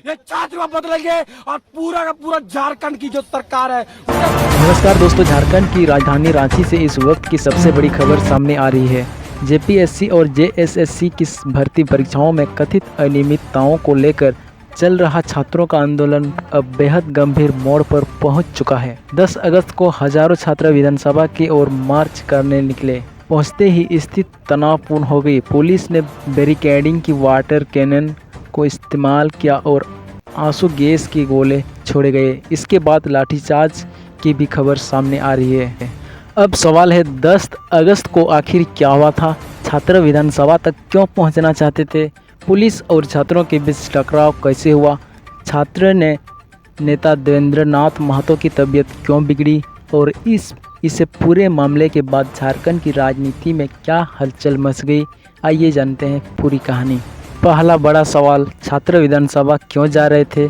ये छात्र बदलेंगे और पूरा का पूरा झारखंड की जो सरकार है नमस्कार दोस्तों, झारखंड की राजधानी रांची से इस वक्त की सबसे बड़ी खबर सामने आ रही है। जेपीएससी और जेएसएससी की भर्ती परीक्षाओं में कथित अनियमितताओं को लेकर चल रहा छात्रों का आंदोलन अब बेहद गंभीर मोड़ पर पहुंच चुका है। 10 अगस्त को हजारों छात्र विधानसभा की ओर मार्च करने निकले। पहुंचते ही स्थिति तनावपूर्ण हो गई। पुलिस ने बैरिकेडिंग की वाटर कैनन को इस्तेमाल किया और आंसू गैस के गोले छोड़े गए। इसके बाद लाठीचार्ज की भी खबर सामने आ रही है। अब सवाल है, 10 अगस्त को आखिर क्या हुआ था? छात्र विधानसभा तक क्यों पहुंचना चाहते थे? पुलिस और छात्रों के बीच टकराव कैसे हुआ? छात्र ने नेता देवेंद्र नाथ महतो की तबीयत क्यों बिगड़ी? और इस पूरे मामले के बाद झारखंड की राजनीति में क्या हलचल मच गई? आइए जानते हैं पूरी कहानी। पहला बड़ा सवाल, छात्र विधानसभा क्यों जा रहे थे?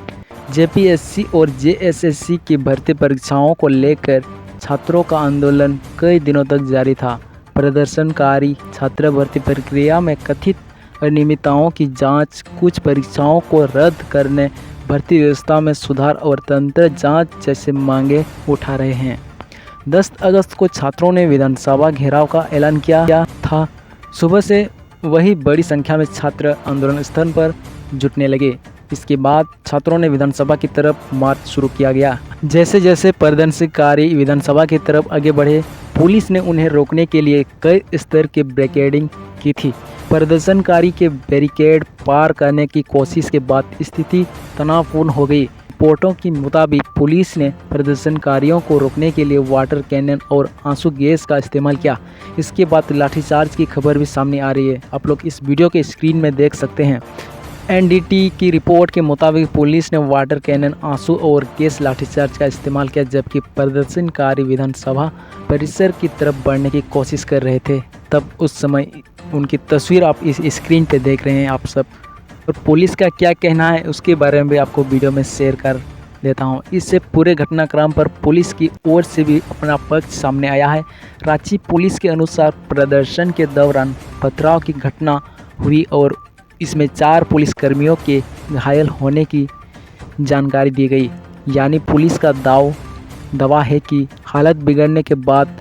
जेपीएससी और जेएसएससी की भर्ती परीक्षाओं को लेकर छात्रों का आंदोलन कई दिनों तक जारी था। प्रदर्शनकारी छात्र भर्ती प्रक्रिया में कथित अनियमितताओं की जांच, कुछ परीक्षाओं को रद्द करने, भर्ती व्यवस्था में सुधार और तंत्र जांच जैसे मांगे उठा रहे हैं। 10 अगस्त को छात्रों ने विधानसभा घेराव का ऐलान किया था। सुबह से वही बड़ी संख्या में छात्र आंदोलन स्थल पर जुटने लगे। इसके बाद छात्रों ने विधानसभा की तरफ मार्च शुरू किया गया। जैसे जैसे प्रदर्शनकारी विधानसभा की तरफ आगे बढ़े, पुलिस ने उन्हें रोकने के लिए कई स्तर की बैरिकेडिंग की थी। प्रदर्शनकारी के बैरिकेड पार करने की कोशिश के बाद स्थिति तनावपूर्ण हो गई। रिपोर्टों के मुताबिक पुलिस ने प्रदर्शनकारियों को रोकने के लिए वाटर कैनन और आंसू गैस का इस्तेमाल किया। इसके बाद लाठीचार्ज की खबर भी सामने आ रही है। आप लोग इस वीडियो के स्क्रीन में देख सकते हैं। एनडीटी की रिपोर्ट के मुताबिक पुलिस ने वाटर कैनन, आंसू और गैस लाठीचार्ज का इस्तेमाल किया, जबकि प्रदर्शनकारी विधानसभा परिसर की तरफ बढ़ने की कोशिश कर रहे थे। तब उस समय उनकी तस्वीर आप इस स्क्रीन पे देख रहे हैं आप सब। और पुलिस का क्या कहना है उसके बारे में भी आपको वीडियो में शेयर कर देता हूं। इससे पूरे घटनाक्रम पर पुलिस की ओर से भी अपना पक्ष सामने आया है। रांची पुलिस के अनुसार प्रदर्शन के दौरान पथराव की घटना हुई और इसमें 4 पुलिसकर्मियों के घायल होने की जानकारी दी गई। यानी पुलिस का दावा है कि हालत बिगड़ने के बाद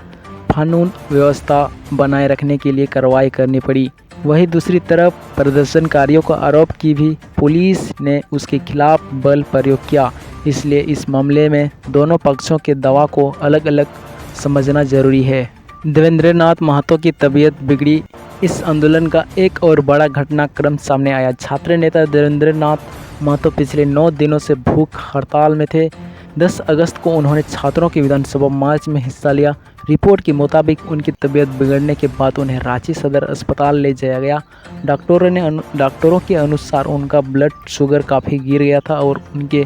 कानून व्यवस्था बनाए रखने के लिए कार्रवाई करनी पड़ी। वहीं दूसरी तरफ प्रदर्शनकारियों का आरोप कि भी पुलिस ने उसके खिलाफ बल प्रयोग किया। इसलिए इस मामले में दोनों पक्षों के दावा को अलग अलग समझना जरूरी है। देवेंद्र नाथ महतो की तबीयत बिगड़ी। इस आंदोलन का एक और बड़ा घटनाक्रम सामने आया। छात्र नेता देवेंद्र नाथ महतो पिछले 9 दिनों से भूख हड़ताल में थे। 10 अगस्त को उन्होंने छात्रों की विधानसभा मार्च में हिस्सा लिया। रिपोर्ट के मुताबिक उनकी तबीयत बिगड़ने के बाद उन्हें रांची सदर अस्पताल ले जाया गया। डॉक्टरों के अनुसार उनका ब्लड शुगर काफ़ी गिर गया था और उनके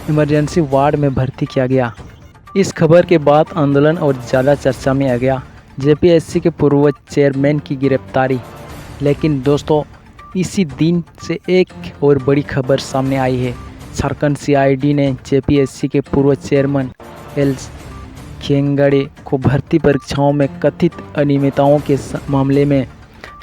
इमरजेंसी वार्ड में भर्ती किया गया। इस खबर के बाद आंदोलन और ज़्यादा चर्चा में आ गया। जेपीएससी के पूर्व चेयरमैन की गिरफ्तारी। लेकिन दोस्तों, इसी दिन से एक और बड़ी खबर सामने आई है। झारखंड सीआईडी ने जेपीएससी के पूर्व चेयरमैन एल खेंगड़े को भर्ती परीक्षाओं में कथित अनियमितताओं के मामले में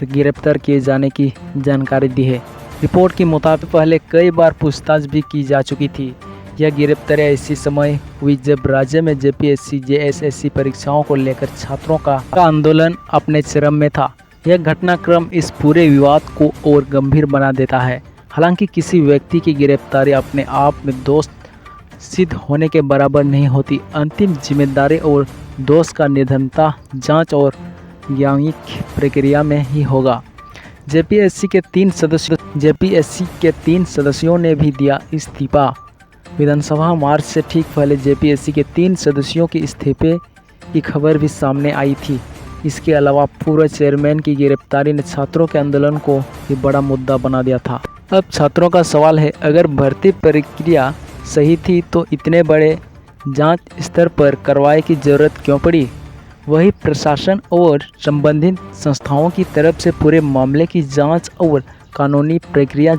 गिरफ्तार किए जाने की जानकारी दी है। रिपोर्ट के मुताबिक पहले कई बार पूछताछ भी की जा चुकी थी। यह गिरफ्तारी ऐसी समय हुई जब राज्य में जेपीएससी जेएसएससी परीक्षाओं को लेकर छात्रों का आंदोलन अपने चरम में था। यह घटनाक्रम इस पूरे विवाद को और गंभीर बना देता है। हालांकि किसी व्यक्ति की गिरफ्तारी अपने आप में दोष सिद्ध होने के बराबर नहीं होती। अंतिम जिम्मेदारी और दोष का निर्धारण जांच और न्यायिक प्रक्रिया में ही होगा। जेपीएससी के 3 सदस्यों ने भी दिया इस्तीफा। विधानसभा मार्च से ठीक पहले जेपीएससी के 3 सदस्यों के इस्तीफे की खबर भी सामने आई थी। इसके अलावा पूर्व चेयरमैन की गिरफ्तारी ने छात्रों के आंदोलन को भी बड़ा मुद्दा बना दिया था। अब छात्रों का सवाल है, अगर भर्ती प्रक्रिया सही थी तो इतने बड़े जांच स्तर पर कार्रवाई की जरूरत क्यों पड़ी? वही प्रशासन और संबंधित संस्थाओं की तरफ से पूरे मामले की जांच और कानूनी प्रक्रिया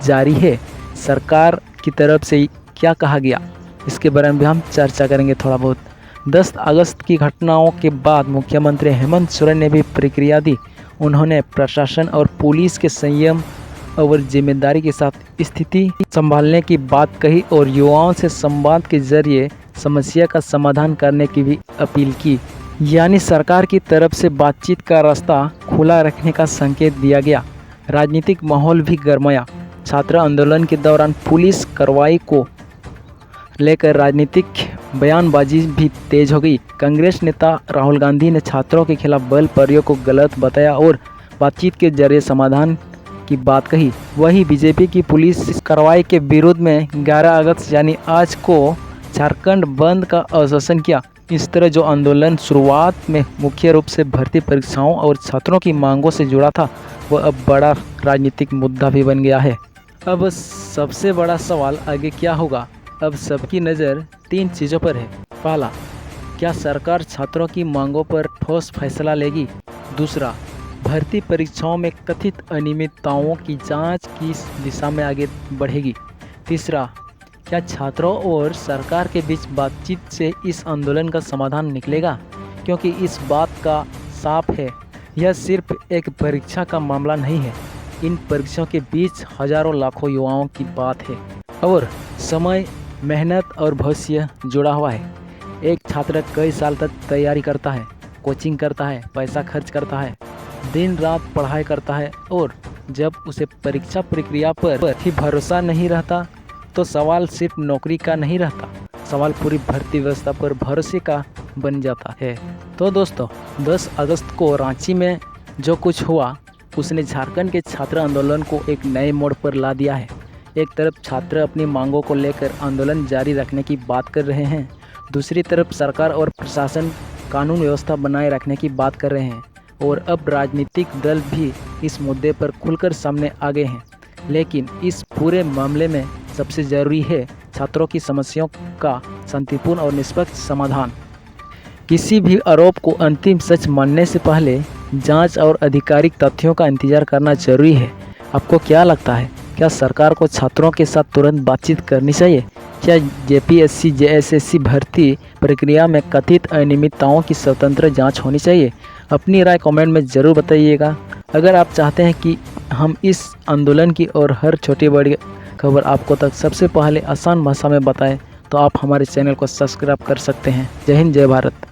जारी है। सरकार की तरफ से क्या कहा गया, इसके बारे में भी हम चर्चा करेंगे थोड़ा बहुत। 10 अगस्त की घटनाओं के बाद मुख्यमंत्री हेमंत सोरेन ने भी प्रतिक्रिया दी। उन्होंने प्रशासन और पुलिस के संयम और जिम्मेदारी के साथ स्थिति संभालने की बात कही और युवाओं से संवाद के जरिए समस्या का समाधान करने की भी अपील की। यानी सरकार की तरफ से बातचीत का रास्ता खुला रखने का संकेत दिया गया। राजनीतिक माहौल भी गरमाया। छात्र आंदोलन के दौरान पुलिस कार्रवाई को लेकर राजनीतिक बयानबाजी भी तेज हो गई। कांग्रेस नेता राहुल गांधी ने छात्रों के खिलाफ बल प्रयोग को गलत बताया और बातचीत के जरिए समाधान की बात कही। वहीं बीजेपी की पुलिस कार्रवाई के विरोध में 11 अगस्त यानी आज को झारखंड बंद का आश्वासन किया। इस तरह जो आंदोलन शुरुआत में मुख्य रूप से भर्ती परीक्षाओं और छात्रों की मांगों से जुड़ा था, वह अब बड़ा राजनीतिक मुद्दा भी बन गया है। अब सबसे बड़ा सवाल आगे क्या होगा। अब सबकी नज़र 3 चीज़ों पर है। पहला, क्या सरकार छात्रों की मांगों पर ठोस फैसला लेगी। दूसरा, भर्ती परीक्षाओं में कथित अनियमितताओं की जांच किस दिशा में आगे बढ़ेगी। तीसरा, क्या छात्रों और सरकार के बीच बातचीत से इस आंदोलन का समाधान निकलेगा, क्योंकि इस बात का साफ है यह सिर्फ एक परीक्षा का मामला नहीं है। इन परीक्षाओं के बीच हजारों लाखों युवाओं की बात है और समय, मेहनत और भविष्य जुड़ा हुआ है। एक छात्र कई साल तक तैयारी करता है, कोचिंग करता है, पैसा खर्च करता है, दिन रात पढ़ाई करता है और जब उसे परीक्षा प्रक्रिया पर ही भरोसा नहीं रहता तो सवाल सिर्फ नौकरी का नहीं रहता, सवाल पूरी भर्ती व्यवस्था पर भरोसे का बन जाता है। तो दोस्तों, 10 अगस्त को रांची में जो कुछ हुआ उसने झारखंड के छात्र आंदोलन को एक नए मोड़ पर ला दिया है। एक तरफ छात्र अपनी मांगों को लेकर आंदोलन जारी रखने की बात कर रहे हैं, दूसरी तरफ सरकार और प्रशासन कानून व्यवस्था बनाए रखने की बात कर रहे हैं और अब राजनीतिक दल भी इस मुद्दे पर खुलकर सामने आ गए हैं। लेकिन इस पूरे मामले में सबसे ज़रूरी है छात्रों की समस्याओं का शांतिपूर्ण और निष्पक्ष समाधान। किसी भी आरोप को अंतिम सच मानने से पहले जांच और आधिकारिक तथ्यों का इंतजार करना जरूरी है। आपको क्या लगता है, क्या सरकार को छात्रों के साथ तुरंत बातचीत करनी चाहिए? क्या जेपीएससी जेएसएससी भर्ती प्रक्रिया में कथित अनियमितताओं की स्वतंत्र जांच होनी चाहिए? अपनी राय कमेंट में ज़रूर बताइएगा। अगर आप चाहते हैं कि हम इस आंदोलन की और हर छोटी बड़ी खबर आपको तक सबसे पहले आसान भाषा में बताएं, तो आप हमारे चैनल को सब्सक्राइब कर सकते हैं। जय हिंद, जय भारत।